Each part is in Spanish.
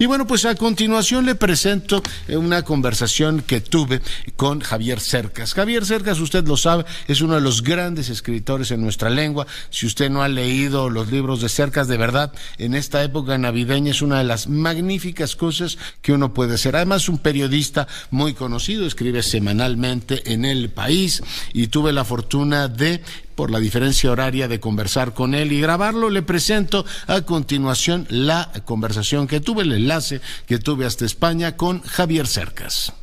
Y bueno, pues a continuación le presento una conversación que tuve con Javier Cercas. Javier Cercas, usted lo sabe, es uno de los grandes escritores en nuestra lengua. Si usted no ha leído los libros de Cercas, de verdad, en esta época navideña es una de las magníficas cosas que uno puede hacer. Además, es un periodista muy conocido, escribe semanalmente en El País, y tuve la fortuna de, por la diferencia horaria, de conversar con él y grabarlo. Le presento a continuación la conversación que tuve, el enlace que tuve hasta España con Javier Cercas.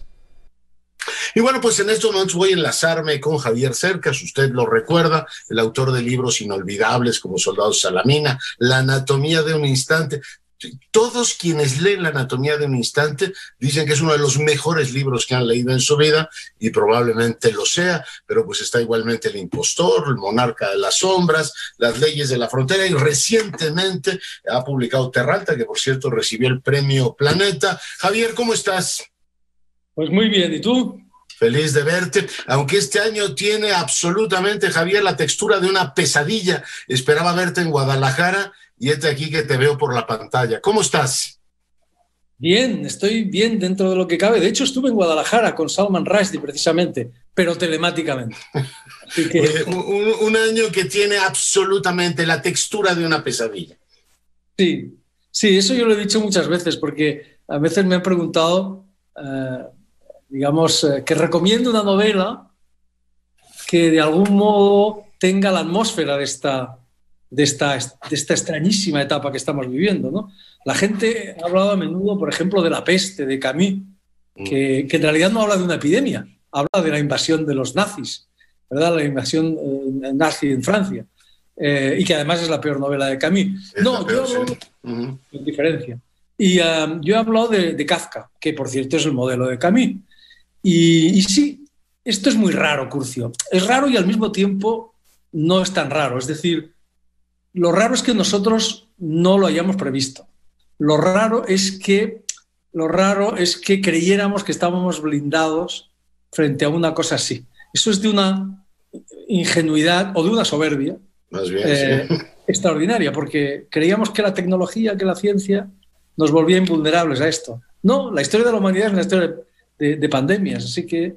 Y bueno, pues en estos momentos voy a enlazarme con Javier Cercas. Usted lo recuerda, el autor de libros inolvidables como Soldados Salamina, La anatomía de un instante. Todos quienes leen La anatomía de un instante dicen que es uno de los mejores libros que han leído en su vida, y probablemente lo sea, pero pues está igualmente El impostor, El monarca de las sombras, Las leyes de la frontera, y recientemente ha publicado Terralta, que por cierto recibió el premio Planeta. Javier, ¿cómo estás? Pues muy bien, ¿y tú? Feliz de verte, aunque este año tiene absolutamente, Javier, la textura de una pesadilla. Esperaba verte en Guadalajara y este aquí que te veo por la pantalla. ¿Cómo estás? Bien, estoy bien dentro de lo que cabe. De hecho, estuve en Guadalajara con Salman Rushdie precisamente, pero telemáticamente. Así que... Oye, un año que tiene absolutamente la textura de una pesadilla. Sí, eso yo lo he dicho muchas veces, porque a veces me han preguntado, que recomiendo una novela que de algún modo tenga la atmósfera de esta extrañísima etapa que estamos viviendo, ¿no? La gente ha hablado a menudo, por ejemplo, de La peste, de Camus, que en realidad no habla de una epidemia, habla de la invasión de los nazis, ¿verdad? La invasión nazi en Francia, y que además es la peor novela de Camus. No, yo hablo de diferencia. Y yo he hablado de Kafka, que por cierto es el modelo de Camus. Y sí, esto es muy raro, Curcio. Es raro y al mismo tiempo no es tan raro. Es decir, lo raro es que nosotros no lo hayamos previsto. Lo raro es que creyéramos que estábamos blindados frente a una cosa así. Eso es de una ingenuidad o de una soberbia más bien, sí, extraordinaria, porque creíamos que la tecnología, que la ciencia nos volvía invulnerables a esto. No, la historia de la humanidad es una historia de pandemias, así que...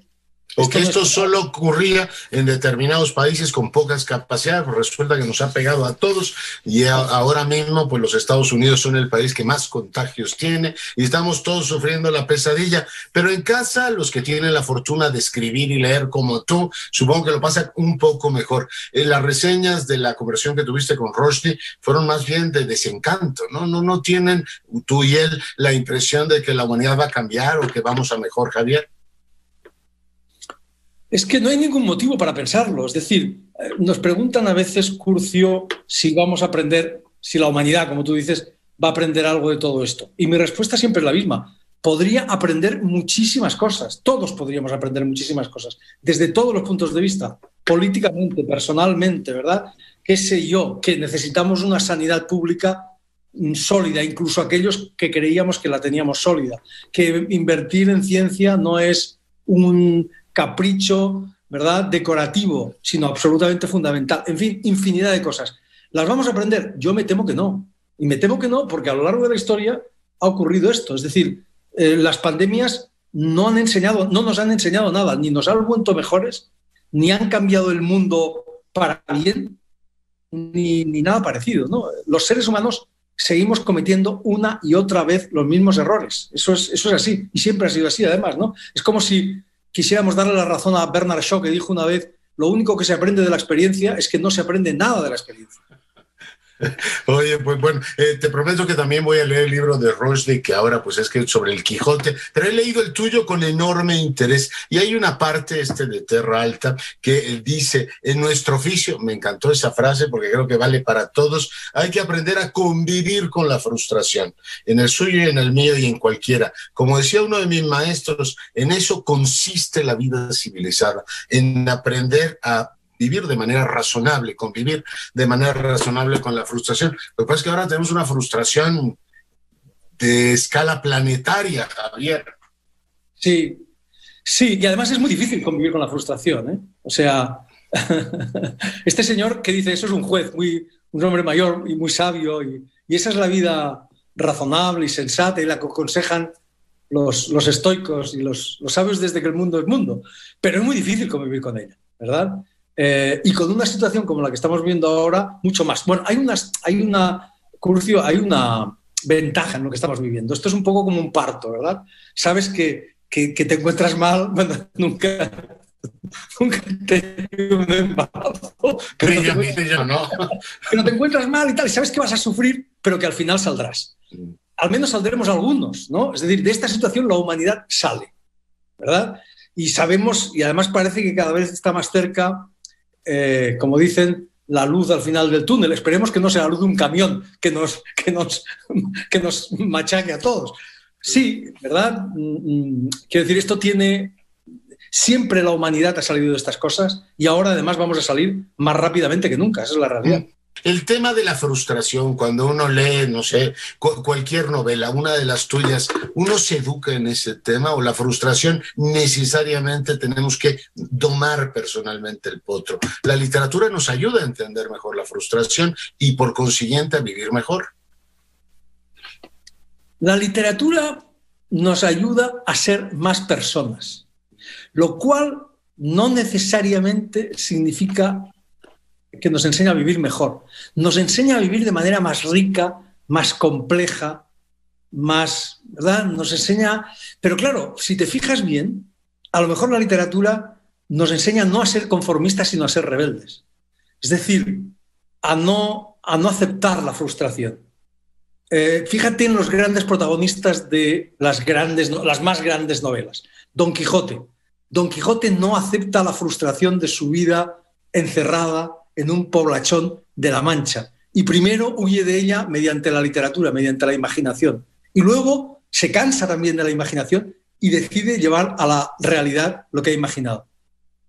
O que esto solo ocurría en determinados países con pocas capacidades, pues resulta que nos ha pegado a todos, y ahora mismo pues los Estados Unidos son el país que más contagios tiene y estamos todos sufriendo la pesadilla. Pero en casa, los que tienen la fortuna de escribir y leer como tú, supongo que lo pasan un poco mejor. Las reseñas de la conversación que tuviste con Rushdie fueron más bien de desencanto, ¿no? No tienen tú y él la impresión de que la humanidad va a cambiar o que vamos a mejor, Javier. Es que no hay ningún motivo para pensarlo. Es decir, nos preguntan a veces, Curcio, si vamos a aprender, si la humanidad, como tú dices, va a aprender algo de todo esto. Y mi respuesta siempre es la misma. Podría aprender muchísimas cosas. Todos podríamos aprender muchísimas cosas, desde todos los puntos de vista, políticamente, personalmente, ¿verdad? Qué sé yo, que necesitamos una sanidad pública sólida, incluso aquellos que creíamos que la teníamos sólida. Que invertir en ciencia no es un capricho, ¿verdad?, decorativo, sino absolutamente fundamental. En fin, infinidad de cosas. ¿Las vamos a aprender? Yo me temo que no. Y me temo que no, porque a lo largo de la historia ha ocurrido esto. Es decir, las pandemias no nos han enseñado nada, ni nos han vuelto mejores, ni han cambiado el mundo para bien, ni nada parecido, ¿no? Los seres humanos seguimos cometiendo una y otra vez los mismos errores. Eso es así, y siempre ha sido así, además, ¿no? Es como si quisiéramos darle la razón a Bernard Shaw, que dijo una vez: lo único que se aprende de la experiencia es que no se aprende nada de la experiencia. Oye, pues bueno, te prometo que también voy a leer el libro de Rushdie, que ahora pues es que sobre el Quijote, pero he leído el tuyo con enorme interés, y hay una parte de Terralta que dice: en nuestro oficio, me encantó esa frase porque creo que vale para todos, hay que aprender a convivir con la frustración, en el suyo y en el mío y en cualquiera. Como decía uno de mis maestros, en eso consiste la vida civilizada, en aprender a vivir de manera razonable, convivir de manera razonable con la frustración. Lo que pasa es que ahora tenemos una frustración de escala planetaria, Javier. Sí, y además es muy difícil convivir con la frustración, ¿eh? O sea, este señor que dice eso es un juez, un hombre mayor y muy sabio, y esa es la vida razonable y sensata y la que aconsejan los estoicos y los sabios desde que el mundo es mundo. Pero es muy difícil convivir con ella, ¿verdad? Y con una situación como la que estamos viendo ahora, mucho más. Bueno, hay una ventaja en lo que estamos viviendo. Esto es un poco como un parto, ¿verdad? Sabes que te encuentras mal, bueno, nunca he tenido un embarazo. Que no te encuentras mal y tal, y sabes que vas a sufrir, pero que al final saldrás. Al menos saldremos algunos, ¿no? Es decir, de esta situación la humanidad sale, ¿verdad? Y sabemos, y además parece que cada vez está más cerca, como dicen, la luz al final del túnel. Esperemos que no sea la luz de un camión que nos machaque a todos. Sí, ¿verdad? Quiero decir, esto tiene... Siempre la humanidad ha salido de estas cosas y ahora además vamos a salir más rápidamente que nunca. Esa es la realidad. El tema de la frustración, cuando uno lee, no sé, cualquier novela, una de las tuyas, ¿uno se educa en ese tema o la frustración necesariamente tenemos que domar personalmente el potro? La literatura nos ayuda a entender mejor la frustración y por consiguiente a vivir mejor. La literatura nos ayuda a ser más personas, lo cual no necesariamente significa que nos enseña a vivir mejor. Nos enseña a vivir de manera más rica, más compleja, más, ¿verdad? Nos enseña... Pero claro, si te fijas bien, a lo mejor la literatura nos enseña no a ser conformistas, sino a ser rebeldes. Es decir, a no aceptar la frustración. Fíjate en los grandes protagonistas de las más grandes novelas. Don Quijote. Don Quijote no acepta la frustración de su vida encerrada en un poblachón de La Mancha. Y primero huye de ella mediante la literatura, mediante la imaginación. Y luego se cansa también de la imaginación y decide llevar a la realidad lo que ha imaginado.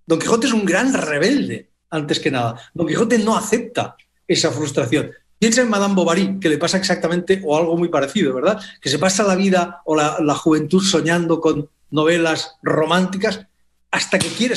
Don Quijote es un gran rebelde, antes que nada. Don Quijote no acepta esa frustración. Piensa en Madame Bovary, que le pasa exactamente o algo muy parecido, ¿verdad? Que se pasa la vida o la juventud soñando con novelas románticas hasta que quiere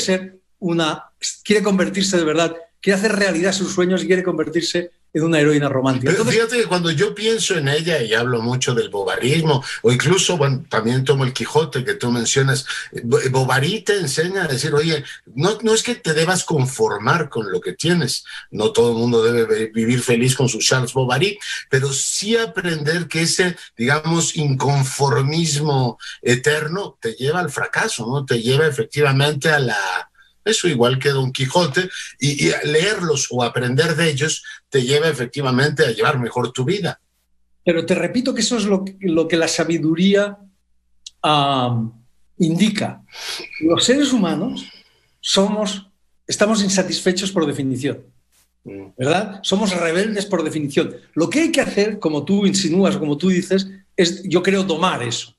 convertirse de verdad, quiere hacer realidad sus sueños y quiere convertirse en una heroína romántica. Pero fíjate que cuando yo pienso en ella y hablo mucho del bovarismo, o incluso, bueno, también tomo el Quijote que tú mencionas, Bovary te enseña a decir, oye, no es que te debas conformar con lo que tienes, no todo el mundo debe vivir feliz con su Charles Bovary, pero sí aprender que ese, digamos, inconformismo eterno te lleva al fracaso, ¿no? Te lleva efectivamente a eso, igual que Don Quijote, y leerlos o aprender de ellos te lleva efectivamente a llevar mejor tu vida. Pero te repito que eso es lo que la sabiduría indica. Los seres humanos estamos insatisfechos por definición, ¿verdad? Somos rebeldes por definición. Lo que hay que hacer, como tú insinúas, como tú dices, es, yo creo, domar eso,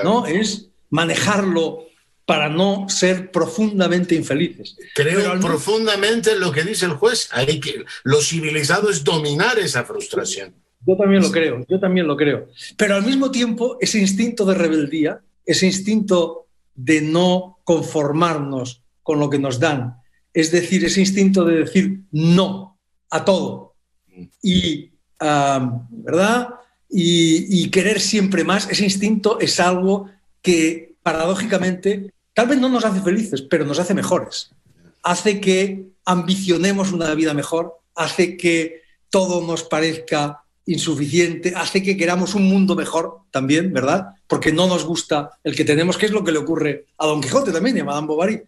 ¿no? Es manejarlo para no ser profundamente infelices. Creo profundamente en lo que dice el juez. Lo civilizado es dominar esa frustración. Yo también lo creo. Pero al mismo tiempo, ese instinto de rebeldía, ese instinto de no conformarnos con lo que nos dan, es decir, ese instinto de decir no a todo y, ¿verdad? Y querer siempre más, ese instinto es algo que paradójicamente tal vez no nos hace felices, pero nos hace mejores. Hace que ambicionemos una vida mejor, hace que todo nos parezca insuficiente, hace que queramos un mundo mejor también, ¿verdad? Porque no nos gusta el que tenemos, que es lo que le ocurre a Don Quijote también y a Madame Bovary.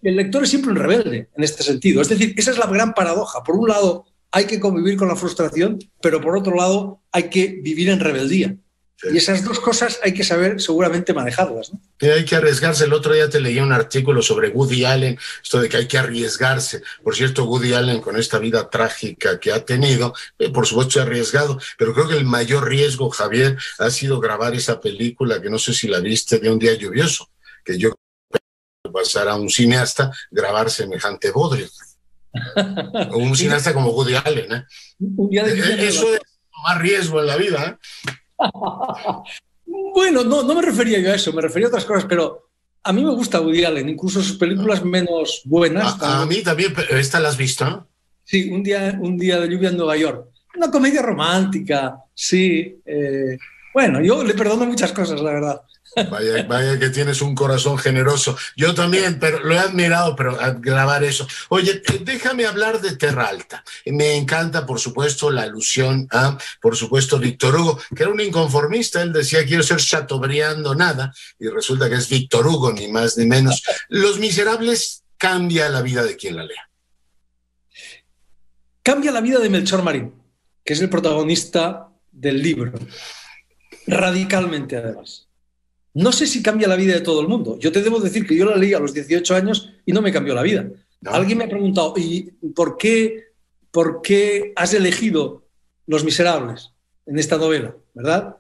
El lector es siempre un rebelde en este sentido. Es decir, esa es la gran paradoja. Por un lado, hay que convivir con la frustración, pero por otro lado, hay que vivir en rebeldía. Sí. Y esas dos cosas hay que saber seguramente manejarlas, ¿no? Hay que arriesgarse. El otro día te leí un artículo sobre Woody Allen, esto de que hay que arriesgarse. Por cierto, Woody Allen, con esta vida trágica que ha tenido, por supuesto se ha arriesgado, pero creo que el mayor riesgo, Javier, ha sido grabar esa película, que no sé si la viste, de Un día lluvioso, que yo pasar a un cineasta grabar semejante bodrio. O un cineasta como Woody Allen, ¿eh? Eso es tomar riesgo en la vida, ¿eh? Bueno, no me refería yo a eso, me refería a otras cosas, pero a mí me gusta Woody Allen, incluso sus películas menos buenas. A mí también, pero ¿esta la has visto? Sí, un día de lluvia en Nueva York. Una comedia romántica, sí. Bueno, yo le perdono muchas cosas, la verdad. Vaya que tienes un corazón generoso. Yo también, pero lo he admirado, pero a grabar eso. Oye, déjame hablar de Terra Alta. Me encanta, por supuesto, la alusión a, por supuesto, Víctor Hugo, que era un inconformista. Él decía, quiero ser Chateaubriand o nada, y resulta que es Víctor Hugo, ni más ni menos. Los Miserables cambia la vida de quien la lea. Cambia la vida de Melchor Marín, que es el protagonista del libro. Radicalmente, además. No sé si cambia la vida de todo el mundo. Yo te debo decir que yo la leí a los 18 años y no me cambió la vida. No. Alguien me ha preguntado, ¿y por qué has elegido Los Miserables en esta novela? ¿Verdad?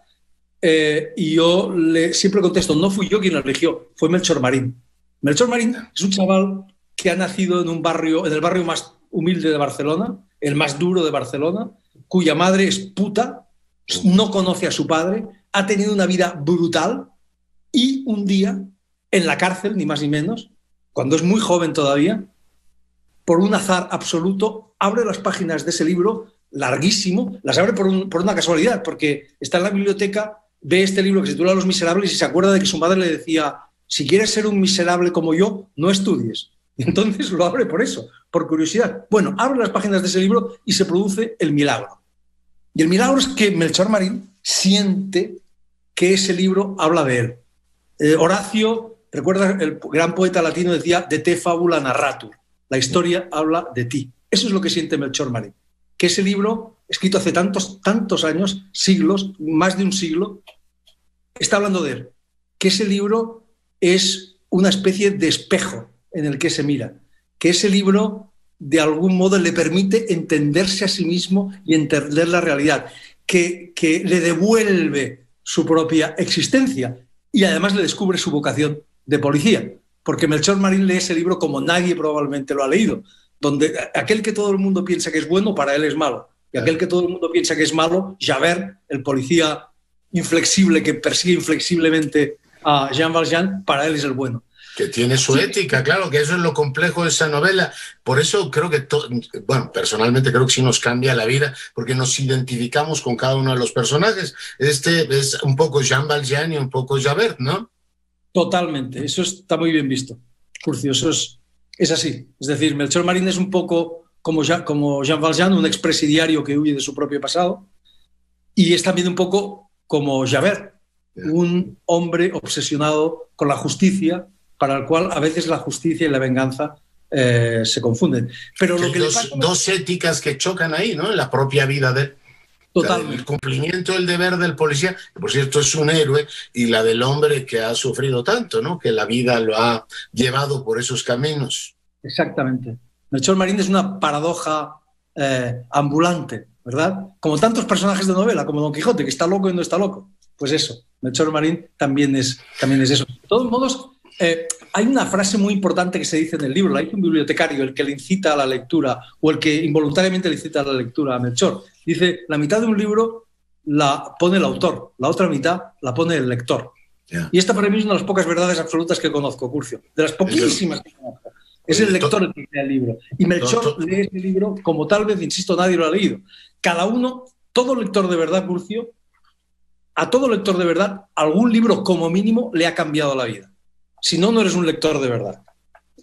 Y yo siempre contesto, no fui yo quien la eligió, fue Melchor Marín. Melchor Marín es un chaval que ha nacido en el barrio más humilde de Barcelona, el más duro de Barcelona, cuya madre es puta, no conoce a su padre, ha tenido una vida brutal. Y un día, en la cárcel, ni más ni menos, cuando es muy joven todavía, por un azar absoluto, abre las páginas de ese libro, larguísimo, las abre por una casualidad, porque está en la biblioteca, ve este libro que se titula Los Miserables y se acuerda de que su madre le decía, si quieres ser un miserable como yo, no estudies. Y entonces lo abre por eso, por curiosidad. Bueno, abre las páginas de ese libro y se produce el milagro. Y el milagro es que Melchor Marín siente que ese libro habla de él. Horacio, recuerda, el gran poeta latino decía de te fabula narratur, la historia habla de ti. Eso es lo que siente Melchor Marín, que ese libro, escrito hace tantos años, siglos, más de un siglo, está hablando de él, que ese libro es una especie de espejo en el que se mira, que ese libro de algún modo le permite entenderse a sí mismo y entender la realidad, que le devuelve su propia existencia. Y además le descubre su vocación de policía, porque Melchor Marín lee ese libro como nadie probablemente lo ha leído, donde aquel que todo el mundo piensa que es bueno, para él es malo, y aquel que todo el mundo piensa que es malo, Javert, el policía inflexible que persigue inflexiblemente a Jean Valjean, para él es el bueno. Que tiene su ética, claro, que eso es lo complejo de esa novela. Por eso creo que, bueno, personalmente creo que sí nos cambia la vida, porque nos identificamos con cada uno de los personajes. Este es un poco Jean Valjean y un poco Javert, ¿no? Totalmente, eso está muy bien visto, Curcio, eso es así. Es decir, Melchor Marín es un poco como Jean Valjean, un expresidiario que huye de su propio pasado, y es también un poco como Javert, un hombre obsesionado con la justicia, para el cual a veces la justicia y la venganza se confunden. Pero lo que dos éticas que chocan ahí, ¿no? En la propia vida de él. Totalmente. El cumplimiento del deber del policía, que por cierto es un héroe, y la del hombre que ha sufrido tanto, ¿no? Que la vida lo ha llevado por esos caminos. Exactamente. Melchor Marín es una paradoja ambulante, ¿verdad? Como tantos personajes de novela, como Don Quijote, que está loco y no está loco. Pues eso, Melchor Marín también es eso. De todos modos, hay una frase muy importante que se dice en el libro, la dice un bibliotecario, el que le incita a la lectura o el que involuntariamente le incita a la lectura a Melchor. Dice, la mitad de un libro la pone el autor, la otra mitad la pone el lector. Yeah. Y esta para mí es una de las pocas verdades absolutas que conozco, Curcio, de las poquísimas que conozco. Es el lector el que lee el libro. Y Melchor lee ese libro como tal vez, insisto, nadie lo ha leído. Cada uno, todo lector de verdad, Curcio, a todo lector de verdad, algún libro como mínimo le ha cambiado la vida. Si no, no eres un lector de verdad.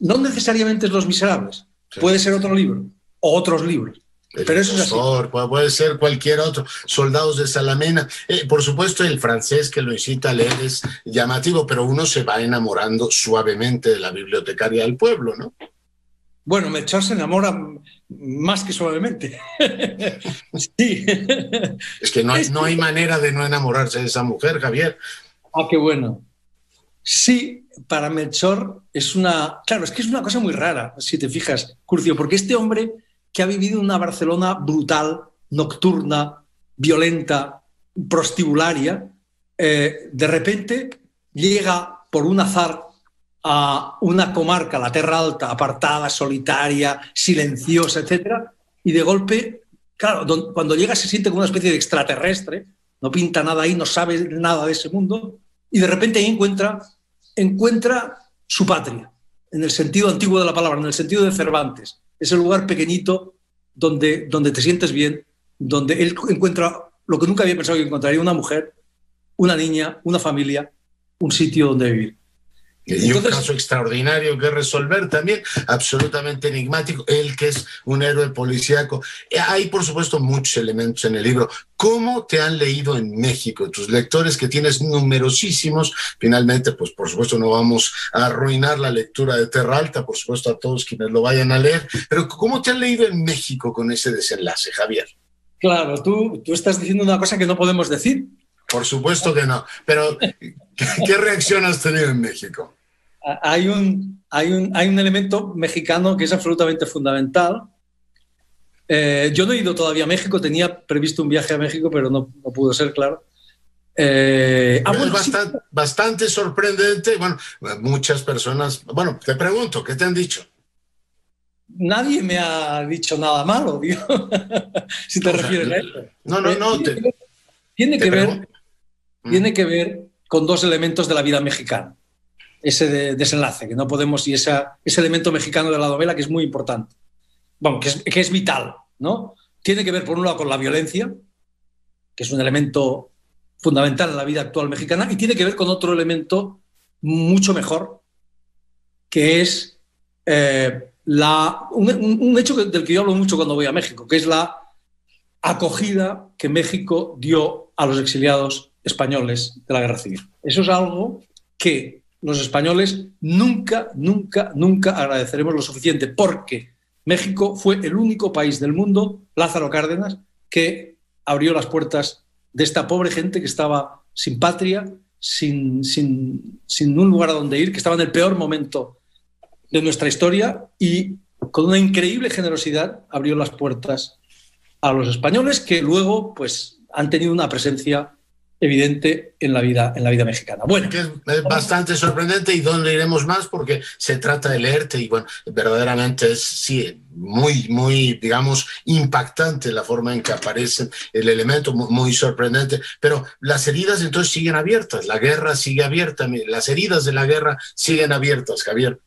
No necesariamente es Los Miserables. Sí. Puede ser otro libro o otros libros. Pero eso es así. Puede ser cualquier otro. Soldados de Salamina. Por supuesto, el francés que lo incita a leer es llamativo, pero uno se va enamorando suavemente de la bibliotecaria del pueblo, ¿no? Bueno, Melchor se enamora más que suavemente. Sí. Es que no hay manera de no enamorarse de esa mujer, Javier. Ah, qué bueno. Sí, para Melchor es una... Claro, es que es una cosa muy rara, si te fijas, Curcio, porque este hombre que ha vivido en una Barcelona brutal, nocturna, violenta, prostibularia, de repente llega por un azar a una comarca, la Terra Alta, apartada, solitaria, silenciosa, etc. Y de golpe, claro, cuando llega se siente como una especie de extraterrestre, no pinta nada ahí, no sabe nada de ese mundo, y de repente ahí encuentra su patria, en el sentido antiguo de la palabra, en el sentido de Cervantes. Es el lugar pequeñito donde te sientes bien, donde él encuentra lo que nunca había pensado que encontraría: una mujer, una niña, una familia, un sitio donde vivir. Y un caso extraordinario que resolver también, absolutamente enigmático, él que es un héroe policíaco. Hay, por supuesto, muchos elementos en el libro. ¿Cómo te han leído en México tus lectores, que tienes numerosísimos? Finalmente, pues por supuesto no vamos a arruinar la lectura de Terra Alta, por supuesto a todos quienes lo vayan a leer, pero ¿cómo te han leído en México con ese desenlace, Javier? Claro, tú estás diciendo una cosa que no podemos decir. Por supuesto que no, pero ¿qué reacción has tenido en México? Hay un elemento mexicano que es absolutamente fundamental. Yo no he ido todavía a México, tenía previsto un viaje a México, pero no pudo ser, claro. Es bastante sorprendente. Bueno, muchas personas... Bueno, te pregunto, ¿qué te han dicho? Nadie me ha dicho nada malo, digo, si te refieres a eso. No. Tiene que ver con dos elementos de la vida mexicana. Ese desenlace, que no podemos, y ese elemento mexicano de la novela que es muy importante. Bueno, que es vital, ¿no? Tiene que ver, por un lado, con la violencia, que es un elemento fundamental en la vida actual mexicana, y tiene que ver con otro elemento mucho mejor, que es un hecho del que yo hablo mucho cuando voy a México, que es la acogida que México dio a los exiliados españoles de la Guerra Civil. Eso es algo que los españoles nunca agradeceremos lo suficiente, porque México fue el único país del mundo, Lázaro Cárdenas, que abrió las puertas de esta pobre gente que estaba sin patria, sin un lugar a donde ir, que estaba en el peor momento de nuestra historia, y con una increíble generosidad abrió las puertas a los españoles, que luego pues, han tenido una presencia evidente en la vida mexicana. Bueno, que es bastante sorprendente, y donde iremos más porque se trata de leerte, y bueno, verdaderamente es muy, digamos, impactante la forma en que aparece el elemento, muy sorprendente. Pero las heridas entonces siguen abiertas, la guerra sigue abierta, las heridas de la guerra siguen abiertas, Javier.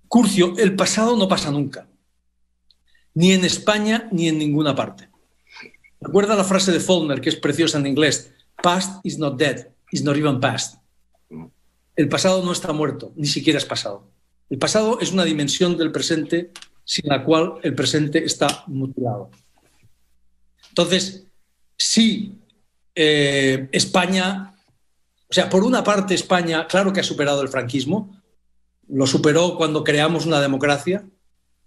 Curcio, el pasado no pasa nunca, ni en España ni en ninguna parte. Recuerda la frase de Faulkner, que es preciosa en inglés: "Past is not dead, is not even past". El pasado no está muerto, ni siquiera es pasado. El pasado es una dimensión del presente sin la cual el presente está mutilado. Entonces, sí, España, o sea, por una parte España, claro que ha superado el franquismo, lo superó cuando creamos una democracia.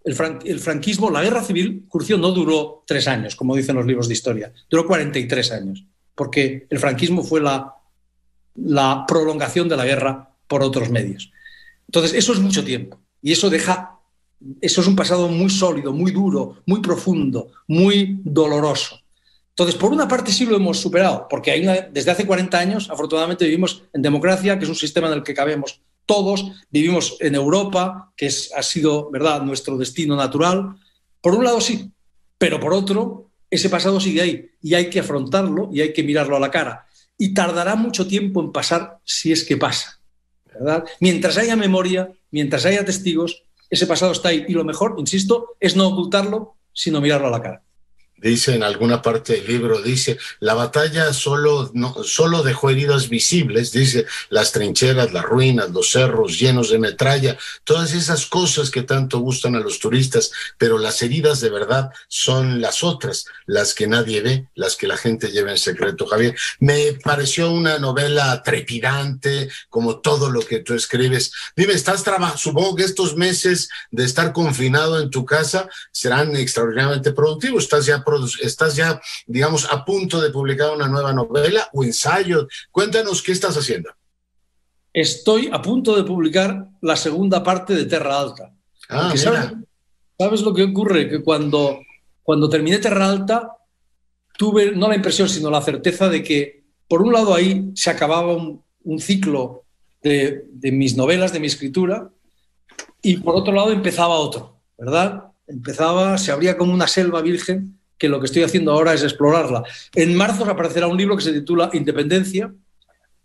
El franquismo, la guerra civil, Curcio, no duró 3 años, como dicen los libros de historia, duró 43 años, porque el franquismo fue la prolongación de la guerra por otros medios. Entonces, eso es mucho tiempo, y eso es un pasado muy sólido, muy duro, muy profundo, muy doloroso. Entonces, por una parte sí lo hemos superado, porque desde hace 40 años, afortunadamente, vivimos en democracia, que es un sistema en el que cabemos todos, vivimos en Europa, que ha sido, ¿verdad?, nuestro destino natural. Por un lado sí, pero por otro, ese pasado sigue ahí, y hay que afrontarlo y hay que mirarlo a la cara. Y tardará mucho tiempo en pasar, si es que pasa, ¿verdad? Mientras haya memoria, mientras haya testigos, ese pasado está ahí. Y lo mejor, insisto, es no ocultarlo, sino mirarlo a la cara. Dice en alguna parte del libro, dice, la batalla solo dejó heridas visibles, dice, las trincheras, las ruinas, los cerros llenos de metralla, todas esas cosas que tanto gustan a los turistas, pero las heridas de verdad son las otras, las que nadie ve, las que la gente lleva en secreto. Javier, me pareció una novela trepidante, como todo lo que tú escribes. Dime, supongo que estos meses de estar confinado en tu casa serán extraordinariamente productivos. Estás ya, digamos, a punto de publicar una nueva novela o ensayo. Cuéntanos qué estás haciendo. Estoy a punto de publicar la segunda parte de Terra Alta. ¿Sabes lo que ocurre? Que cuando terminé Terra Alta, tuve no la impresión, sino la certeza de que, por un lado, ahí se acababa un ciclo de mis novelas, de mi escritura, y por otro lado empezaba otro, ¿verdad? Se abría como una selva virgen, que lo que estoy haciendo ahora es explorarla. En marzo aparecerá un libro que se titula Independencia,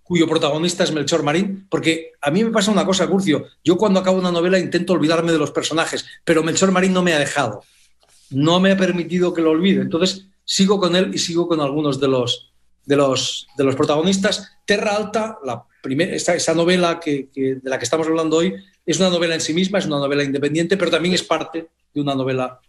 cuyo protagonista es Melchor Marín, porque a mí me pasa una cosa, Curcio, yo cuando acabo una novela intento olvidarme de los personajes, pero Melchor Marín no me ha dejado. no me ha permitido que lo olvide. Entonces sigo con él y sigo con algunos de los protagonistas. Terra Alta, esa novela de la que estamos hablando hoy, es una novela en sí misma, es una novela independiente, pero también es parte de una novela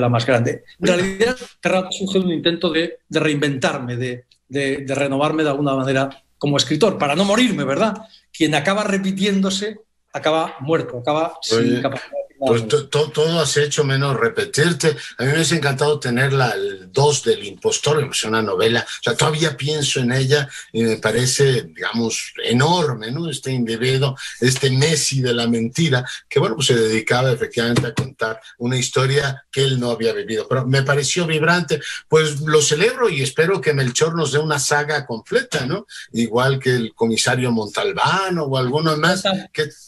más grande. En realidad, Terra Alta surge de un intento de reinventarme, de renovarme de alguna manera como escritor, para no morirme, ¿verdad? Quien acaba repitiéndose acaba muerto, acaba sin capacidad. Pues todo has hecho menos repetirte. A mí me hubiese encantado tenerla, el 2 del impostor, es una novela, o sea, todavía pienso en ella y me parece, digamos, enorme, ¿no? Este individuo, este Messi de la mentira, que bueno, pues se dedicaba efectivamente a contar una historia que él no había vivido, pero me pareció vibrante. Pues lo celebro y espero que Melchor nos dé una saga completa, ¿no? Igual que el comisario Montalbano o alguno más.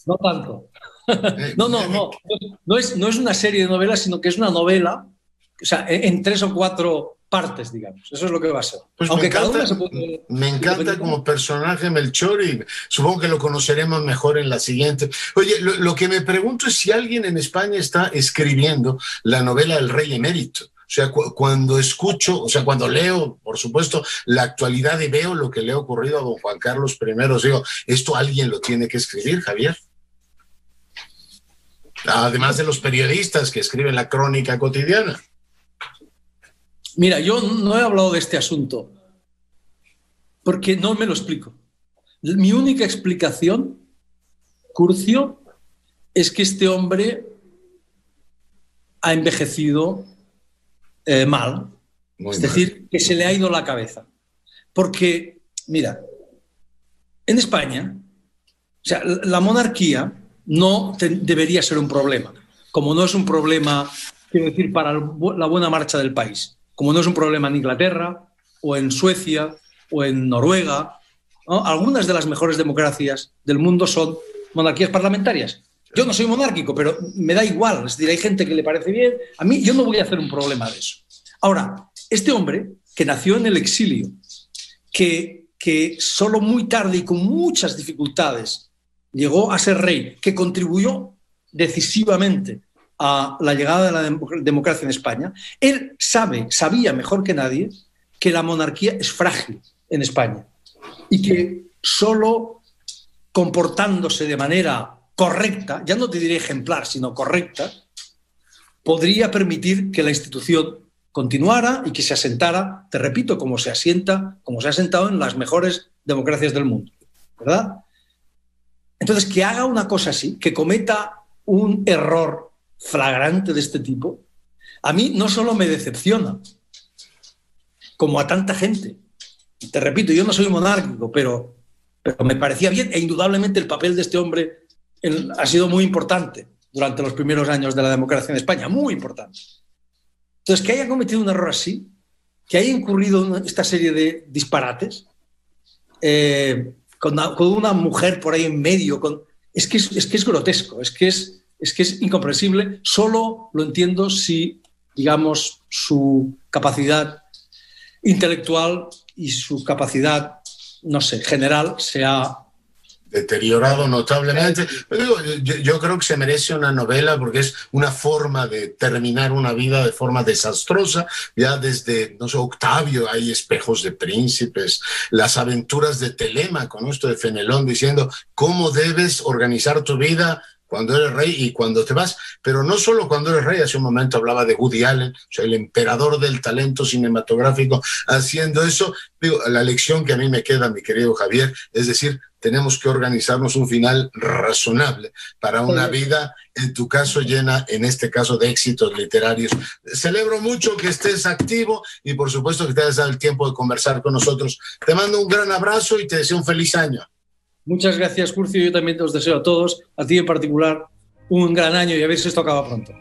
No tanto. No es una serie de novelas, sino que es una novela, o sea, en 3 o 4 partes, digamos. Eso es lo que va a ser. Pues aunque me encanta como personaje Melchor y supongo que lo conoceremos mejor en la siguiente. Oye, lo que me pregunto es si alguien en España está escribiendo la novela El Rey Emérito. O sea, cuando escucho, o sea, cuando leo, por supuesto, la actualidad y veo lo que le ha ocurrido a don Juan Carlos I, digo, esto alguien lo tiene que escribir, Javier. Además de los periodistas que escriben la crónica cotidiana. Mira, yo no he hablado de este asunto porque no me lo explico. Mi única explicación, Curcio, es que este hombre ha envejecido mal. Es decir, que se le ha ido la cabeza. Porque, mira, en España, o sea, la monarquía no debería ser un problema, como no es un problema, quiero decir, para la buena marcha del país, como no es un problema en Inglaterra o en Suecia o en Noruega, ¿no? Algunas de las mejores democracias del mundo son monarquías parlamentarias. Yo no soy monárquico, pero me da igual, es decir, hay gente que le parece bien, a mí yo no voy a hacer un problema de eso. Ahora, este hombre que nació en el exilio, que solo muy tarde y con muchas dificultades llegó a ser rey, que contribuyó decisivamente a la llegada de la democracia en España, él sabía mejor que nadie que la monarquía es frágil en España y que solo comportándose de manera correcta, ya no te diré ejemplar, sino correcta, podría permitir que la institución continuara y que se asentara, te repito, como se ha asentado en las mejores democracias del mundo, ¿verdad? Entonces, que haga una cosa así, que cometa un error flagrante de este tipo, a mí no solo me decepciona, como a tanta gente. Te repito, yo no soy monárquico, pero me parecía bien, e indudablemente el papel de este hombre ha sido muy importante durante los primeros años de la democracia en España, muy importante. Entonces, que haya cometido un error así, que haya incurrido en esta serie de disparates, con una mujer por ahí en medio, es que es grotesco, es que es incomprensible. Solo lo entiendo si, digamos, su capacidad intelectual y su capacidad, no sé, general se ha deteriorado notablemente. Pero yo creo que se merece una novela porque es una forma de terminar una vida de forma desastrosa. Ya desde, no sé, Octavio hay espejos de príncipes, las aventuras de Telémaco, ¿no? Esto de Fenelón diciendo cómo debes organizar tu vida cuando eres rey y cuando te vas, pero no solo cuando eres rey. Hace un momento hablaba de Woody Allen, o sea, el emperador del talento cinematográfico haciendo eso. Digo, la lección que a mí me queda, mi querido Javier, es decir, tenemos que organizarnos un final razonable para una vida, en tu caso, llena, en este caso, de éxitos literarios. Celebro mucho que estés activo y, por supuesto, que te hayas dado el tiempo de conversar con nosotros. Te mando un gran abrazo y te deseo un feliz año. Muchas gracias, Curcio. Yo también te os deseo a todos, a ti en particular, un gran año y a ver si esto acaba pronto.